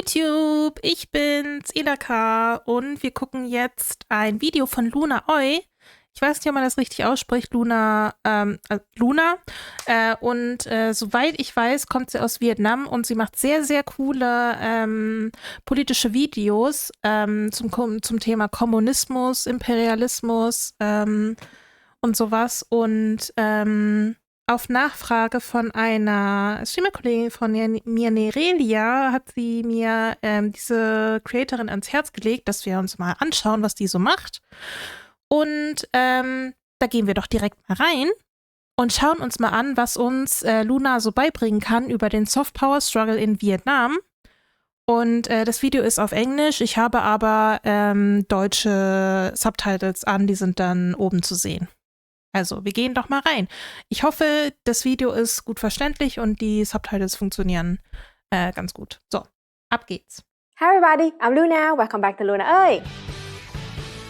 YouTube, ich bin's, Ilaka, und wir gucken jetzt ein Video von Luna Oi. Ich weiß nicht, ob man das richtig ausspricht, Luna. Soweit ich weiß, kommt sie aus Vietnam und sie macht sehr, sehr coole politische Videos zum Thema Kommunismus, Imperialismus und sowas. Und auf Nachfrage von einer Streamer-Kollegin von mir, Nerelia, hat sie mir diese Creatorin ans Herz gelegt, dass wir uns mal anschauen, was die so macht. Und da gehen wir doch direkt mal rein und schauen uns mal an, was uns Luna so beibringen kann über den Soft-Power-Struggle in Vietnam. Und das Video ist auf Englisch. Ich habe aber deutsche Subtitles an, die sind dann oben zu sehen. Also, wir gehen doch mal rein. Ich hoffe, das Video ist gut verständlich und die Subtitles funktionieren ganz gut. So, ab geht's. Hi everybody, I'm Luna. Welcome back to Luna Oi.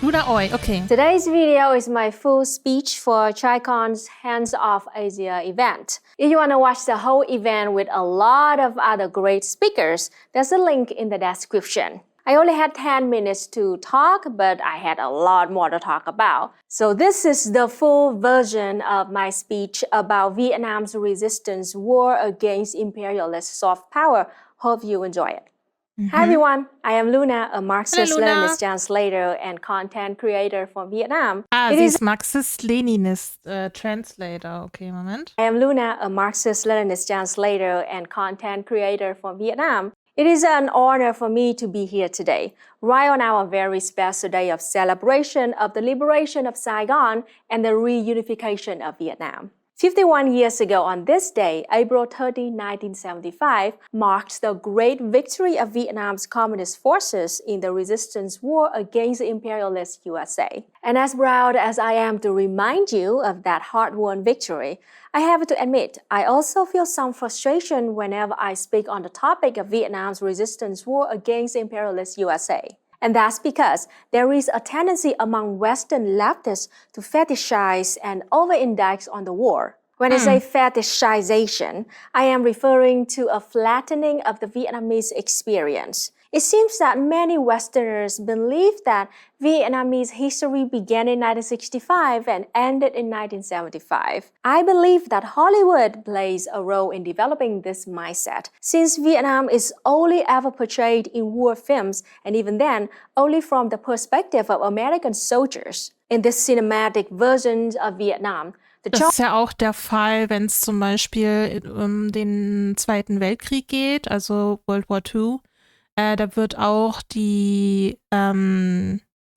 Luna Oi, okay. Today's video is my full speech for ChaiCon's Hands Off Asia event. If you want to watch the whole event with a lot of other great speakers, there's a link in the description. I only had 10 minutes to talk, but I had a lot more to talk about. So this is the full version of my speech about Vietnam's resistance war against imperialist soft power. Hope you enjoy it. Hi everyone, I am Luna, a Marxist-Leninist translator and content creator from Vietnam. Sie ist Marxist-Leninist Translator. Okay, Moment. I am Luna, a Marxist-Leninist translator and content creator from Vietnam. It is an honor for me to be here today, right on our very special day of celebration of the liberation of Saigon and the reunification of Vietnam. 51 years ago on this day, April 30, 1975, marked the great victory of Vietnam's communist forces in the resistance war against the imperialist USA. And as proud as I am to remind you of that hard-won victory, I have to admit, I also feel some frustration whenever I speak on the topic of Vietnam's resistance war against the imperialist USA. And that's because there is a tendency among Western leftists to fetishize and over-index on the war. When I say fetishization, I am referring to a flattening of the Vietnamese experience. It seems that many Westerners believe that Vietnamese history began in 1965 and ended in 1975. I believe that Hollywood plays a role in developing this mindset, since Vietnam is only ever portrayed in war films, and even then, only from the perspective of American soldiers. In this cinematic version of Vietnam, das ist ja auch der Fall, wenn es zum Beispiel um den Zweiten Weltkrieg geht, also World War II. Da wird auch die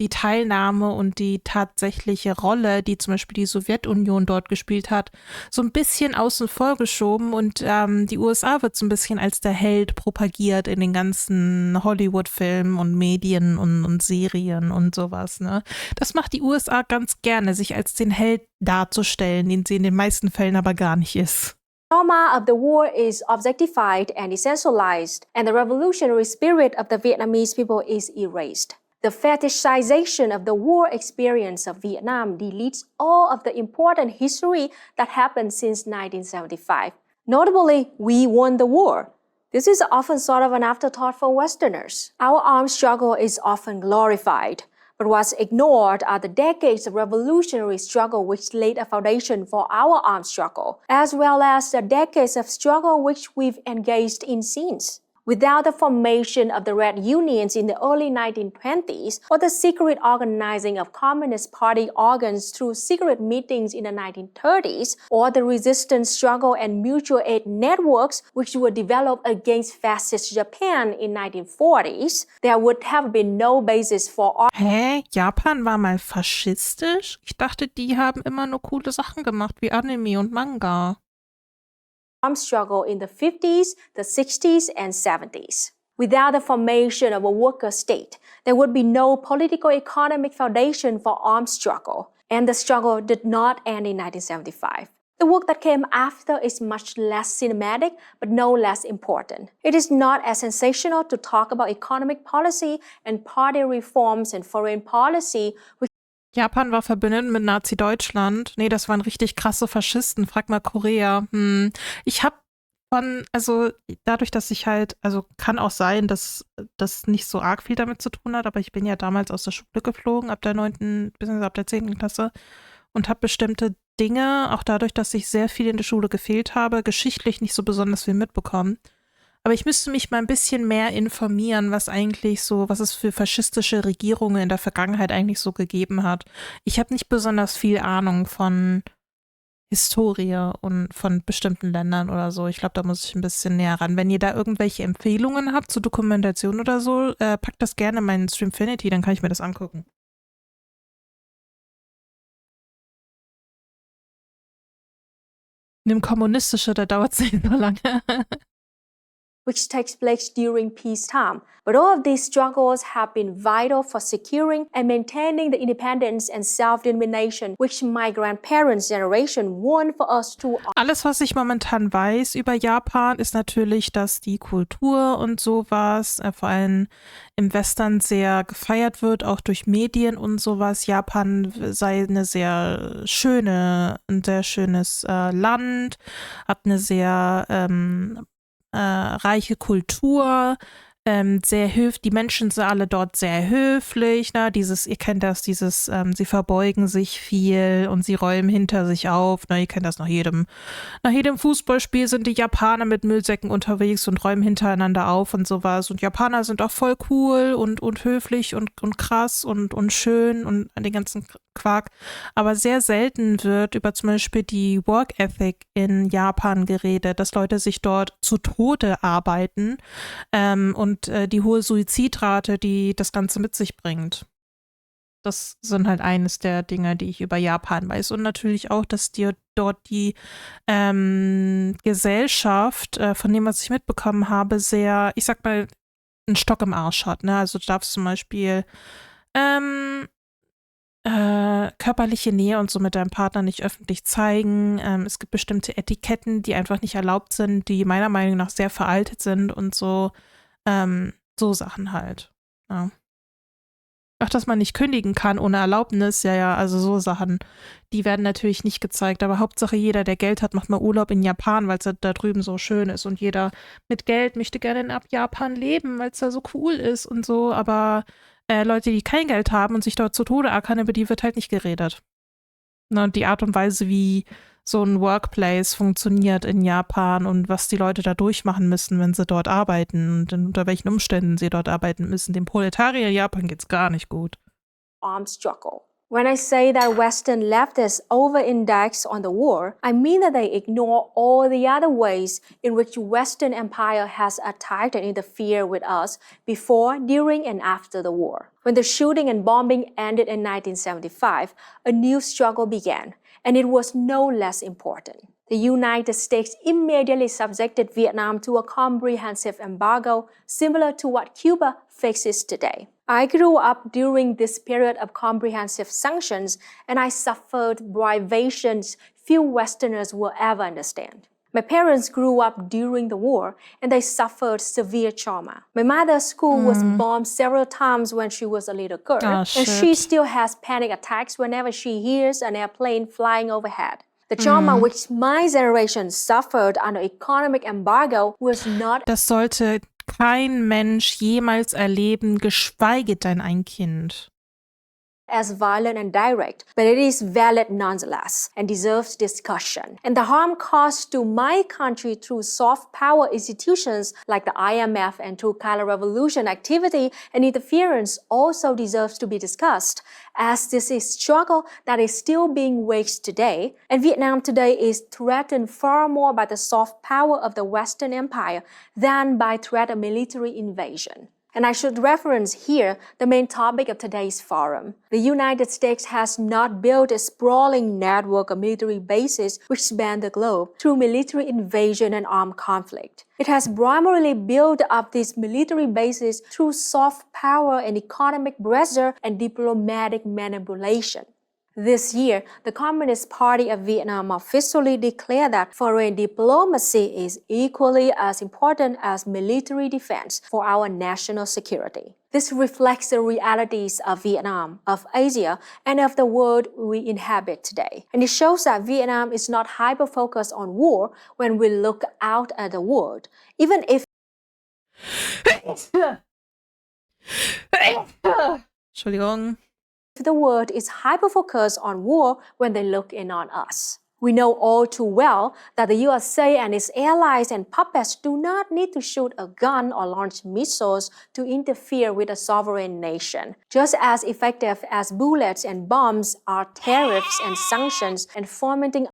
Teilnahme und die tatsächliche Rolle, die zum Beispiel die Sowjetunion dort gespielt hat, so ein bisschen außen vor geschoben und die USA wird so ein bisschen als der Held propagiert in den ganzen Hollywood-Filmen und Medien und Serien und sowas, ne? Das macht die USA ganz gerne, sich als den Held darzustellen, den sie in den meisten Fällen aber gar nicht ist. The trauma of the war is objectified and essentialized, and the revolutionary spirit of the Vietnamese people is erased. The fetishization of the war experience of Vietnam deletes all of the important history that happened since 1975. Notably, we won the war. This is often sort of an afterthought for Westerners. Our armed struggle is often glorified. But what's ignored are the decades of revolutionary struggle which laid a foundation for our armed struggle, as well as the decades of struggle which we've engaged in since. Without the formation of the Red Unions in the early 1920s, or the secret organizing of Communist Party organs through secret meetings in the 1930s, or the resistance struggle and mutual aid networks which were developed against fascist Japan in 1940s, there would have been no basis for... Japan war mal faschistisch? Ich dachte, die haben immer nur coole Sachen gemacht, wie Anime und Manga. Struggle in the 50s, the 60s, and 70s. Without the formation of a worker state, there would be no political economic foundation for armed struggle, and the struggle did not end in 1975. The work that came after is much less cinematic, but no less important. It is not as sensational to talk about economic policy and party reforms and foreign policy, which Japan war verbündet mit Nazi-Deutschland. Nee, das waren richtig krasse Faschisten. Frag mal Korea. Ich habe Also dadurch, dass ich halt, also kann auch sein, dass das nicht so arg viel damit zu tun hat, aber ich bin ja damals aus der Schule geflogen, ab der 9. bzw. ab der 10. Klasse und habe bestimmte Dinge, auch dadurch, dass ich sehr viel in der Schule gefehlt habe, geschichtlich nicht so besonders viel mitbekommen. Aber ich müsste mich mal ein bisschen mehr informieren, was es für faschistische Regierungen in der Vergangenheit eigentlich so gegeben hat. Ich habe nicht besonders viel Ahnung von Historie und von bestimmten Ländern oder so. Ich glaube, da muss ich ein bisschen näher ran. Wenn ihr da irgendwelche Empfehlungen habt zur Dokumentation oder so, packt das gerne in meinen Streamfinity, dann kann ich mir das angucken. Nimm kommunistische, da dauert es nicht so lange. which takes place during peacetime. But all of these struggles have been vital for securing and maintaining the independence and self-determination which my grandparents' generation won for us to. Alles, was ich momentan weiß über Japan, ist natürlich, dass die Kultur und sowas, vor allem im Western, sehr gefeiert wird, auch durch Medien und sowas. Japan sei ein sehr schönes Land, hat eine sehr reiche Kultur, die Menschen sind alle dort sehr höflich, ne? Ihr kennt das, sie verbeugen sich viel und sie räumen hinter sich auf, ne? Ihr kennt das nach jedem Fußballspiel sind die Japaner mit Müllsäcken unterwegs und räumen hintereinander auf und sowas. Und Japaner sind auch voll cool und höflich und krass und schön und den ganzen Quark. Aber sehr selten wird über zum Beispiel die Work Ethic in Japan geredet, dass Leute sich dort zu Tode arbeiten und die hohe Suizidrate, die das Ganze mit sich bringt. Das sind halt eines der Dinge, die ich über Japan weiß. Und natürlich auch, dass dort die Gesellschaft, von dem, was ich mitbekommen habe, sehr, ich sag mal, einen Stock im Arsch hat. Ne? Also du darfst zum Beispiel körperliche Nähe und so mit deinem Partner nicht öffentlich zeigen. Es gibt bestimmte Etiketten, die einfach nicht erlaubt sind, die meiner Meinung nach sehr veraltet sind und so. So Sachen halt. Ja. Auch, dass man nicht kündigen kann ohne Erlaubnis, ja, also so Sachen, die werden natürlich nicht gezeigt. Aber Hauptsache jeder, der Geld hat, macht mal Urlaub in Japan, weil es da drüben so schön ist. Und jeder mit Geld möchte gerne in Japan leben, weil es da so cool ist und so. Aber Leute, die kein Geld haben und sich dort zu Tode ackern, über die wird halt nicht geredet. Na, die Art und Weise, wie so ein Workplace funktioniert in Japan und was die Leute da durchmachen müssen, wenn sie dort arbeiten und unter welchen Umständen sie dort arbeiten müssen. Dem Proletarier in Japan geht's gar nicht gut. Armed struggle. When I say that Western leftists over-index on the war, I mean that they ignore all the other ways in which Western empire has attacked and interfered with us before, during, and after the war. When the shooting and bombing ended in 1975, a new struggle began, and it was no less important. The United States immediately subjected Vietnam to a comprehensive embargo similar to what Cuba faces today. I grew up during this period of comprehensive sanctions, and I suffered privations few Westerners will ever understand. My parents grew up during the war, and they suffered severe trauma. My mother's school was bombed several times when she was a little girl, and she still has panic attacks whenever she hears an airplane flying overhead. The trauma which my generation suffered under economic embargo was not. Das sollte kein Mensch jemals erleben, geschweige denn ein Kind. As violent and direct, but it is valid nonetheless and deserves discussion. And the harm caused to my country through soft power institutions like the IMF and through color revolution activity and interference also deserves to be discussed, as this is a struggle that is still being waged today, and Vietnam today is threatened far more by the soft power of the Western Empire than by threat of military invasion. And I should reference here the main topic of today's forum. The United States has not built a sprawling network of military bases which span the globe through military invasion and armed conflict. It has primarily built up these military bases through soft power and economic pressure and diplomatic manipulation. This year, the Communist Party of Vietnam officially declared that foreign diplomacy is equally as important as military defense for our national security. This reflects the realities of Vietnam, of Asia, and of the world we inhabit today. And it shows that Vietnam is not hyper-focused on war when we look out at the world, even if Entschuldigung. the world is hyper-focused on war when they look in on us. We know all too well that the USA and its allies and puppets do not need to shoot a gun or launch missiles to interfere with a sovereign nation. Just as effective as bullets and bombs are tariffs and sanctions and fomenting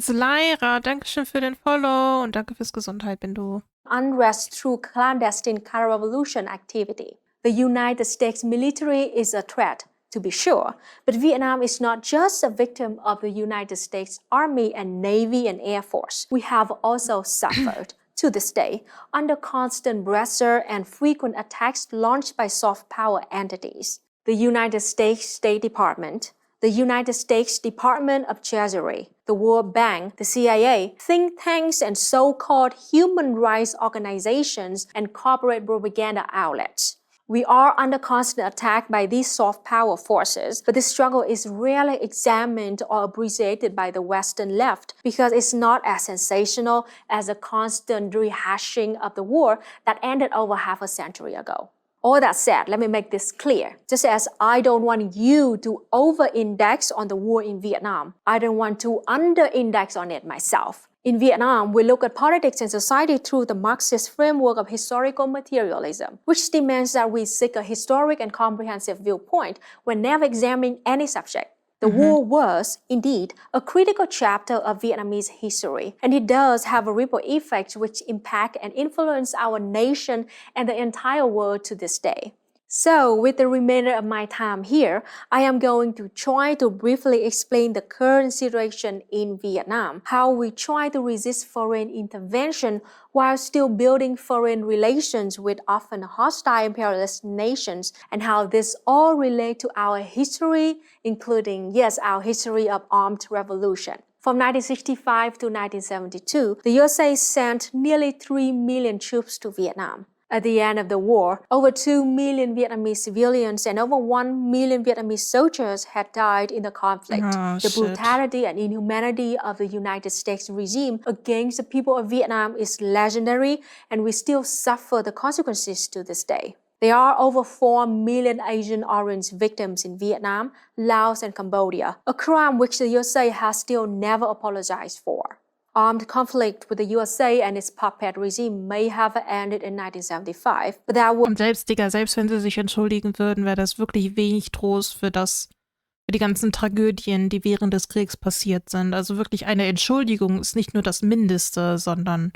Lyra, Dankeschön für den Follow und danke fürs Gesundheit, Bindu. Unrest through clandestine counter-revolution activity. The United States military is a threat, to be sure, but Vietnam is not just a victim of the United States Army and Navy and Air Force. We have also suffered, to this day, under constant pressure and frequent attacks launched by soft power entities. The United States State Department, the United States Department of Treasury, the World Bank, the CIA, think tanks and so-called human rights organizations and corporate propaganda outlets. We are under constant attack by these soft power forces, but this struggle is rarely examined or appreciated by the Western left because it's not as sensational as the constant rehashing of the war that ended over half a century ago. All that said, let me make this clear. Just as I don't want you to over-index on the war in Vietnam, I don't want to under-index on it myself. In Vietnam, we look at politics and society through the Marxist framework of historical materialism, which demands that we seek a historic and comprehensive viewpoint when never examining any subject. The war was, indeed, a critical chapter of Vietnamese history, and it does have a ripple effect which impact and influence our nation and the entire world to this day. So, with the remainder of my time here, I am going to try to briefly explain the current situation in Vietnam, how we try to resist foreign intervention while still building foreign relations with often hostile imperialist nations, and how this all relate to our history, including, yes, our history of armed revolution. From 1965 to 1972, the USA sent nearly 3 million troops to Vietnam. At the end of the war, over 2 million Vietnamese civilians and over 1 million Vietnamese soldiers had died in the conflict. The brutality and inhumanity of the United States regime against the people of Vietnam is legendary, and we still suffer the consequences to this day. There are over 4 million Asian Orange victims in Vietnam, Laos, and Cambodia, a crime which the USA has still never apologized for. Armed conflict with the USA and its puppet regime may have ended in 1975, but that would... Und selbst, Digga, selbst wenn sie sich entschuldigen würden, wäre das wirklich wenig Trost für die ganzen Tragödien, die während des Kriegs passiert sind. Also wirklich eine Entschuldigung ist nicht nur das Mindeste, sondern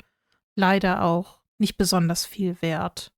leider auch nicht besonders viel wert.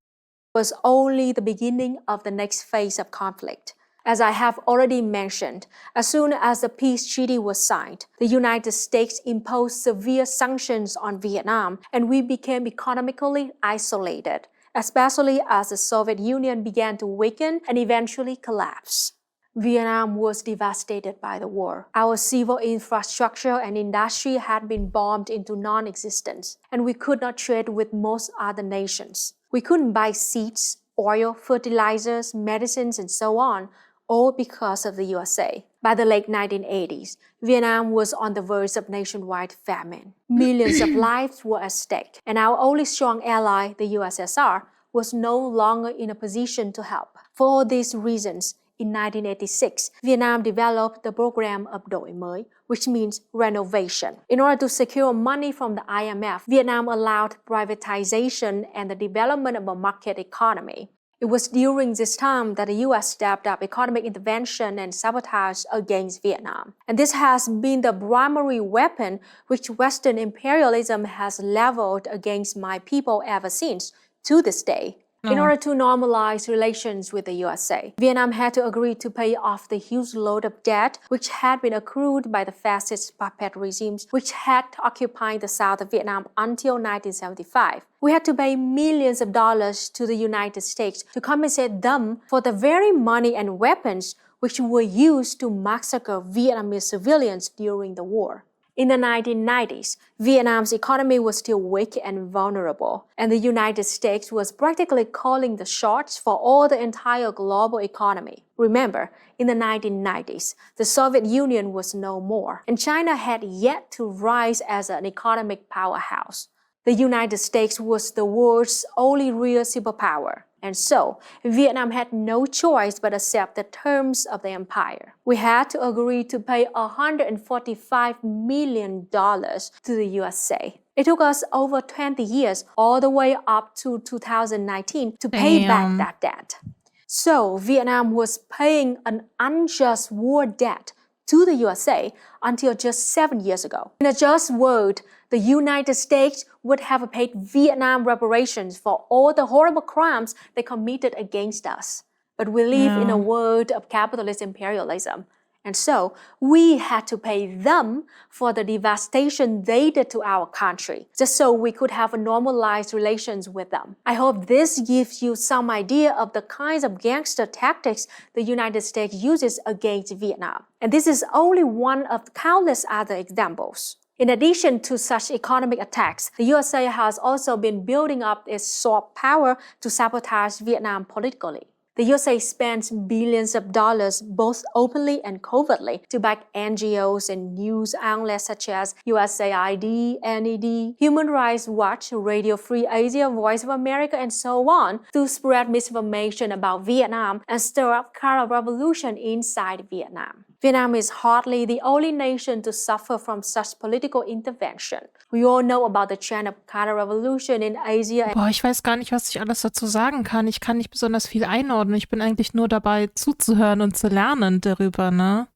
Was only the beginning of the next phase of conflict. As I have already mentioned, as soon as the peace treaty was signed, the United States imposed severe sanctions on Vietnam, and we became economically isolated, especially as the Soviet Union began to weaken and eventually collapse. Vietnam was devastated by the war. Our civil infrastructure and industry had been bombed into non-existence, and we could not trade with most other nations. We couldn't buy seeds, oil, fertilizers, medicines, and so on, all because of the USA. By the late 1980s, Vietnam was on the verge of nationwide famine. Millions of lives were at stake, and our only strong ally, the USSR, was no longer in a position to help. For all these reasons, in 1986, Vietnam developed the program of Đổi mới, which means renovation. In order to secure money from the IMF, Vietnam allowed privatization and the development of a market economy. It was during this time that the US stepped up economic intervention and sabotage against Vietnam. And this has been the primary weapon which Western imperialism has leveled against my people ever since, to this day. In Oh. order to normalize relations with the USA, Vietnam had to agree to pay off the huge load of debt which had been accrued by the fascist puppet regimes which had occupied the south of Vietnam until 1975. We had to pay millions of dollars to the United States to compensate them for the very money and weapons which were used to massacre Vietnamese civilians during the war. In the 1990s, Vietnam's economy was still weak and vulnerable, and the United States was practically calling the shots for all the entire global economy. Remember, in the 1990s, the Soviet Union was no more, and China had yet to rise as an economic powerhouse. The United States was the world's only real superpower. And so, Vietnam had no choice but accept the terms of the empire. We had to agree to pay $145 million to the USA. It took us over 20 years, all the way up to 2019, to pay back that debt. So, Vietnam was paying an unjust war debt to the USA until just 7 years ago. In a just world, the United States would have paid Vietnam reparations for all the horrible crimes they committed against us. But we live in a world of capitalist imperialism. And so we had to pay them for the devastation they did to our country, just so we could have a normalized relations with them. I hope this gives you some idea of the kinds of gangster tactics the United States uses against Vietnam. And this is only one of countless other examples. In addition to such economic attacks, the USA has also been building up its soft power to sabotage Vietnam politically. The USA spends billions of dollars both openly and covertly to back NGOs and news outlets such as USAID, NED, Human Rights Watch, Radio Free Asia, Voice of America, and so on to spread misinformation about Vietnam and stir up counter-revolution inside Vietnam. Vietnam is hardly the only nation to suffer from such political intervention. We all know about the trend of counter-revolution in Asia. Boah, ich weiß gar nicht, was ich alles dazu sagen kann. Ich kann nicht besonders viel einordnen. Ich bin eigentlich nur dabei, zuzuhören und zu lernen darüber, ne?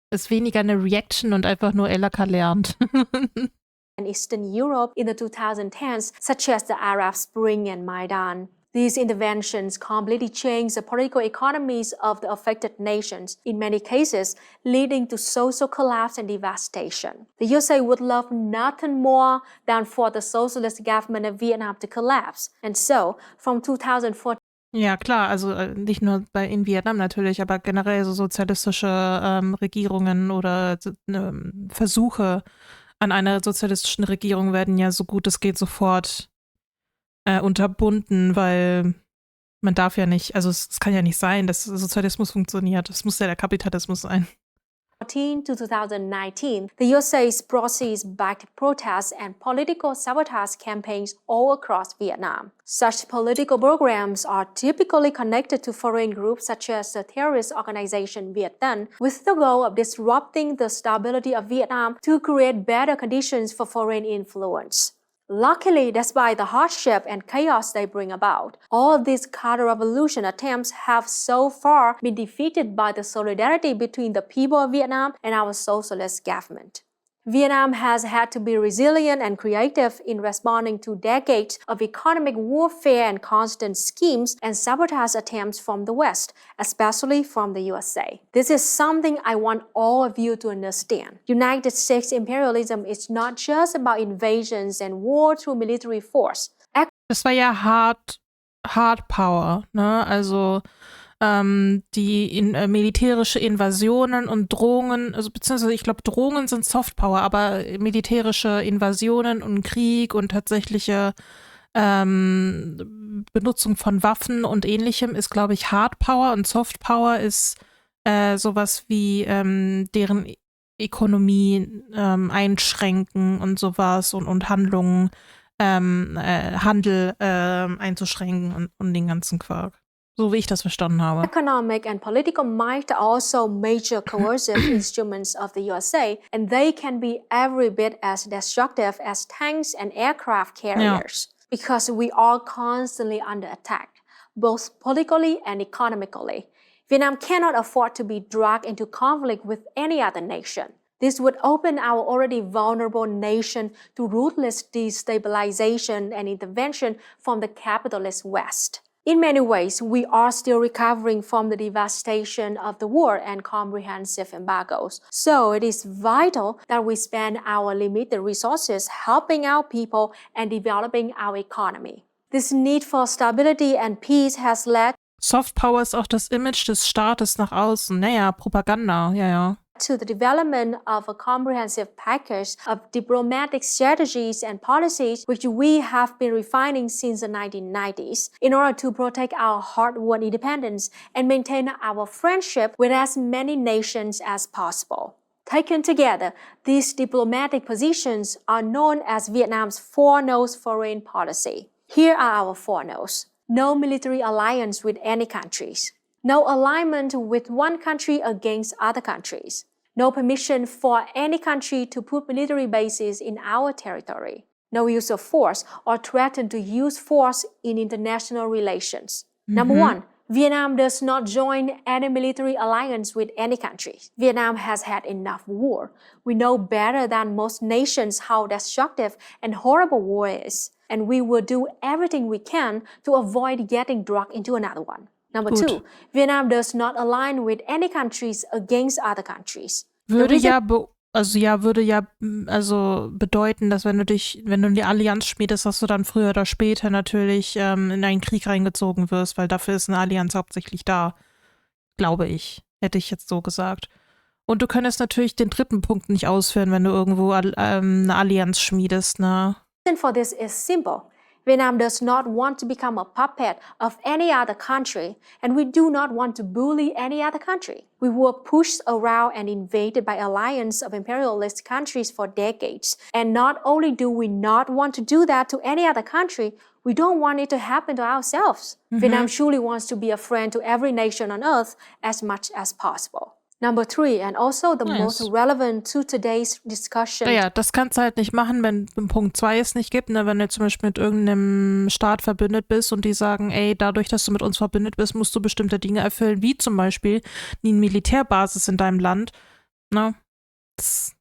Ist weniger eine Reaction und einfach nur Elaka lernt. And Eastern Europe in the 2010s, such as the Arab Spring and Maidan. These interventions completely changed the political economies of the affected nations, in many cases leading to social collapse and devastation. The USA would love nothing more than for the socialist government of Vietnam to collapse. And so, from 2014, Ja, klar, also nicht nur in Vietnam natürlich, aber generell so sozialistische Regierungen oder Versuche an einer sozialistischen Regierung werden ja so gut es geht sofort unterbunden, weil man darf ja nicht, also es kann ja nicht sein, dass Sozialismus funktioniert. Es muss ja der Kapitalismus sein. 2014 to 2019, the USA's proxies-backed protests and political sabotage campaigns all across Vietnam. Such political programs are typically connected to foreign groups such as the terrorist organization Viet Tân, with the goal of disrupting the stability of Vietnam to create better conditions for foreign influence. Luckily, despite the hardship and chaos they bring about, all of these counter-revolution attempts have so far been defeated by the solidarity between the people of Vietnam and our socialist government. Vietnam has had to be resilient and creative in responding to decades of economic warfare and constant schemes and sabotage attempts from the West, especially from the USA. This is something I want all of you to understand. United States imperialism is not just about invasions and war through military force. Das war ja Hard Power, ne? Also die militärische Invasionen und Drohungen, also beziehungsweise ich glaube Drohungen sind Soft Power, aber militärische Invasionen und Krieg und tatsächliche Benutzung von Waffen und ähnlichem ist, glaube ich, Hard Power, und Soft Power ist sowas wie deren Ökonomie einschränken und sowas und Handlungen, Handel einzuschränken und den ganzen Quark. So wie ich das verstanden habe. Economic and political might are also major coercive instruments of the USA, and they can be every bit as destructive as tanks and aircraft carriers, because we are constantly under attack, both politically and economically. Vietnam cannot afford to be dragged into conflict with any other nation. This would open our already vulnerable nation to ruthless destabilization and intervention from the capitalist West. In many ways, we are still recovering from the devastation of the war and comprehensive embargoes. So it is vital that we spend our limited resources helping our people and developing our economy. This need for stability and peace has led Soft Power ist auch das Image des Staates nach außen. Naja, Propaganda, ja. to the development of a comprehensive package of diplomatic strategies and policies which we have been refining since the 1990s in order to protect our hard-won independence and maintain our friendship with as many nations as possible. Taken together, these diplomatic positions are known as Vietnam's four no's foreign policy. Here are our four no's. No military alliance with any countries. No alignment with one country against other countries. No permission for any country to put military bases in our territory. No use of force or threaten to use force in international relations. Number one, Vietnam does not join any military alliance with any country. Vietnam has had enough war. We know better than most nations how destructive and horrible war is, and we will do everything we can to avoid getting dragged into another one. Number two, Vietnam does not align with any countries against other countries. Würde bedeuten, dass wenn du die Allianz schmiedest, dass du dann früher oder später natürlich in einen Krieg reingezogen wirst, weil dafür ist eine Allianz hauptsächlich da, glaube ich, hätte ich jetzt so gesagt. Und du könntest natürlich den dritten Punkt nicht ausführen, wenn du irgendwo eine Allianz schmiedest, ne? The reason for this is simple. Vietnam does not want to become a puppet of any other country, and we do not want to bully any other country. We were pushed around and invaded by alliance of imperialist countries for decades. And not only do we not want to do that to any other country, we don't want it to happen to ourselves. Vietnam surely wants to be a friend to every nation on earth as much as possible. Number three, and also the most relevant to today's discussion. Naja, das kannst du halt nicht machen, wenn Punkt 2 es nicht gibt, ne? Wenn du zum Beispiel mit irgendeinem Staat verbündet bist und die sagen, ey, dadurch, dass du mit uns verbündet bist, musst du bestimmte Dinge erfüllen, wie zum Beispiel eine Militärbasis in deinem Land. Na, das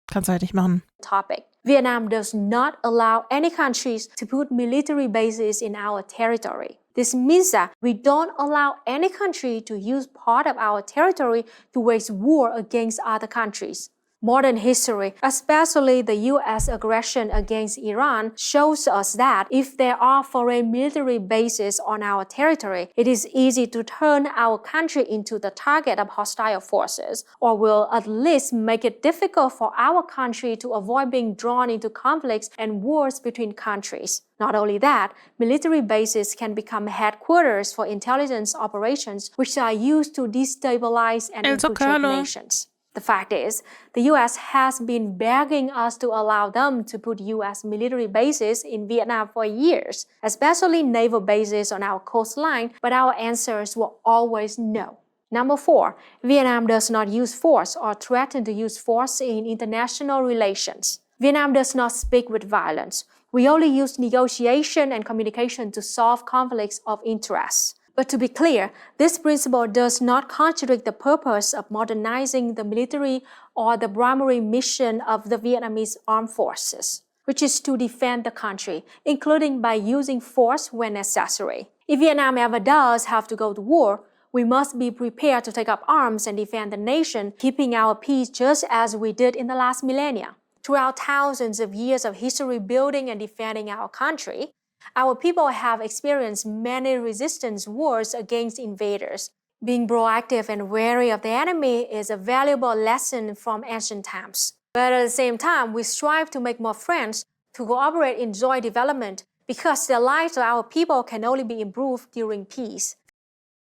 kannst du halt nicht machen. Topic. Vietnam does not allow any countries to put military bases in our territory. This means that we don't allow any country to use part of our territory to wage war against other countries. Modern history, especially the U.S. aggression against Iran, shows us that if there are foreign military bases on our territory, it is easy to turn our country into the target of hostile forces, or will at least make it difficult for our country to avoid being drawn into conflicts and wars between countries. Not only that, military bases can become headquarters for intelligence operations, which are used to destabilize and infiltrate nations. The fact is, the U.S. has been begging us to allow them to put U.S. military bases in Vietnam for years, especially naval bases on our coastline, but our answers were always no. Number four, Vietnam does not use force or threaten to use force in international relations. Vietnam does not speak with violence. We only use negotiation and communication to solve conflicts of interest. But to be clear, this principle does not contradict the purpose of modernizing the military or the primary mission of the Vietnamese armed forces, which is to defend the country, including by using force when necessary. If Vietnam ever does have to go to war, we must be prepared to take up arms and defend the nation, keeping our peace just as we did in the last millennia. Throughout thousands of years of history building and defending our country, our people have experienced many resistance wars against invaders. Being proactive and wary of the enemy is a valuable lesson from ancient times. But at the same time, we strive to make more friends, to cooperate in joint development, because the lives of our people can only be improved during peace.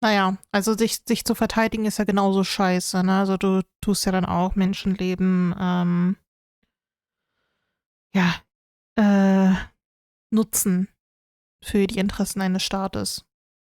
Naja, also sich zu verteidigen ist ja genauso scheiße, ne? Also du tust ja dann auch Menschenleben, nutzen für die Interessen eines Staates.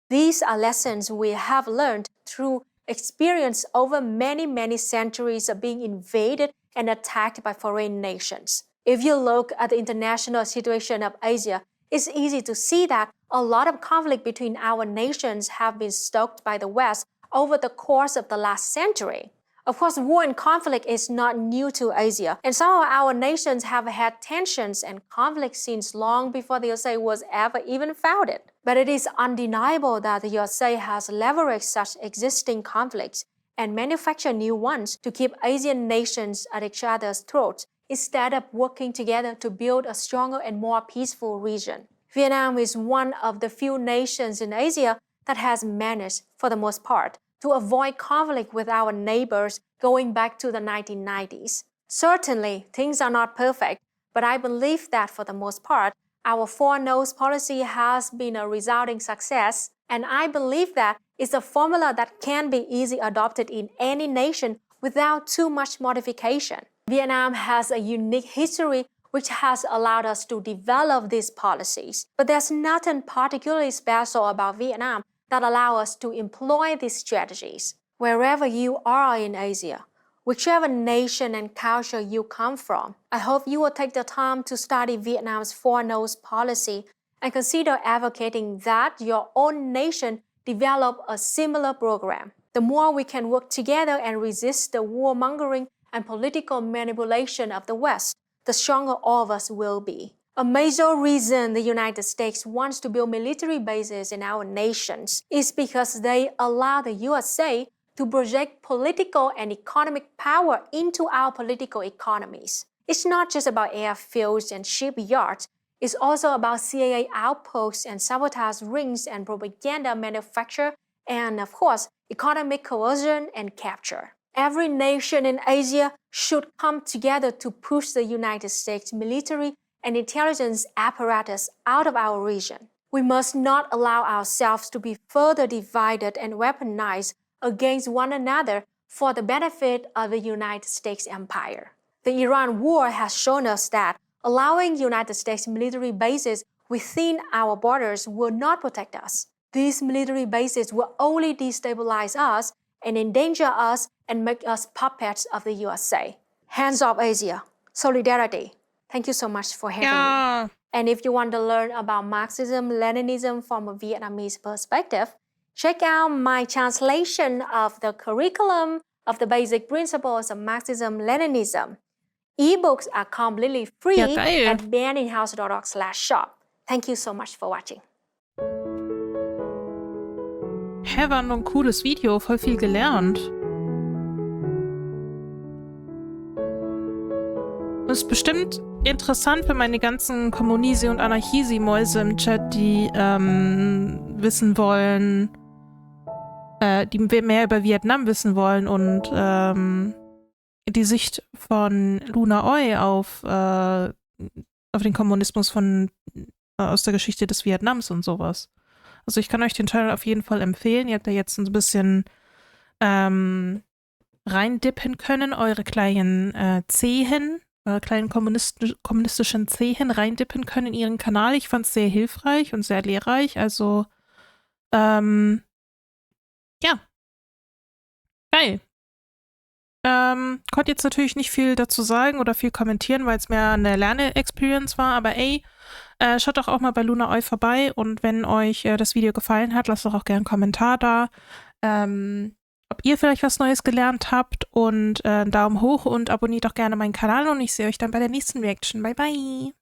These are lessons we have learned through experience over many, many centuries of being invaded and attacked by foreign nations. If you look at the international situation of Asia, it's easy to see that a lot of conflict between our nations have been stoked by the West over the course of the last century. Of course, war and conflict is not new to Asia, and some of our nations have had tensions and conflict since long before the USA was ever even founded. But it is undeniable that the USA has leveraged such existing conflicts and manufactured new ones to keep Asian nations at each other's throats instead of working together to build a stronger and more peaceful region. Vietnam is one of the few nations in Asia that has managed, for the most part, to avoid conflict with our neighbors going back to the 1990s. Certainly, things are not perfect, but I believe that for the most part, our four-nose policy has been a resounding success, and I believe that it's a formula that can be easily adopted in any nation without too much modification. Vietnam has a unique history which has allowed us to develop these policies, but there's nothing particularly special about Vietnam that allows us to employ these strategies. Wherever you are in Asia, whichever nation and culture you come from, I hope you will take the time to study Vietnam's four-nose policy and consider advocating that your own nation develop a similar program. The more we can work together and resist the warmongering and political manipulation of the West, the stronger all of us will be. A major reason the United States wants to build military bases in our nations is because they allow the USA to project political and economic power into our political economies. It's not just about airfields and shipyards, it's also about CIA outposts and sabotage rings and propaganda manufacture and, of course, economic coercion and capture. Every nation in Asia should come together to push the United States military and intelligence apparatus out of our region. We must not allow ourselves to be further divided and weaponized against one another for the benefit of the United States empire. The Iran war has shown us that allowing United States military bases within our borders will not protect us. These military bases will only destabilize us and endanger us and make us puppets of the USA. Hands off Asia. Solidarity. Thank you so much for having me. And if you want to learn about Marxism, Leninism from a Vietnamese perspective, check out my translation of the curriculum of the basic principles of Marxism, Leninism. Ebooks are completely free at bandinhouse.org/shop. Thank you so much for watching. Hä, war nur ein cooles Video, voll viel gelernt. Das ist bestimmt interessant für meine ganzen Kommunisi- und Anarchisi-Mäuse im Chat, die wissen wollen, die mehr über Vietnam wissen wollen und die Sicht von Luna Oi auf den Kommunismus aus der Geschichte des Vietnams und sowas. Also ich kann euch den Channel auf jeden Fall empfehlen. Ihr habt da jetzt ein bisschen reindippen können, eure kleinen Zehen, eure kleinen kommunistischen Zehen reindippen können in ihren Kanal. Ich fand es sehr hilfreich und sehr lehrreich. Also, ja. Geil. Konnte jetzt natürlich nicht viel dazu sagen oder viel kommentieren, weil es mehr eine Lerne-Experience war, aber ey, schaut doch auch mal bei Luna Oi vorbei und wenn euch das Video gefallen hat, lasst doch auch gerne einen Kommentar da, ob ihr vielleicht was Neues gelernt habt und einen Daumen hoch und abonniert auch gerne meinen Kanal und ich sehe euch dann bei der nächsten Reaction. Bye, bye!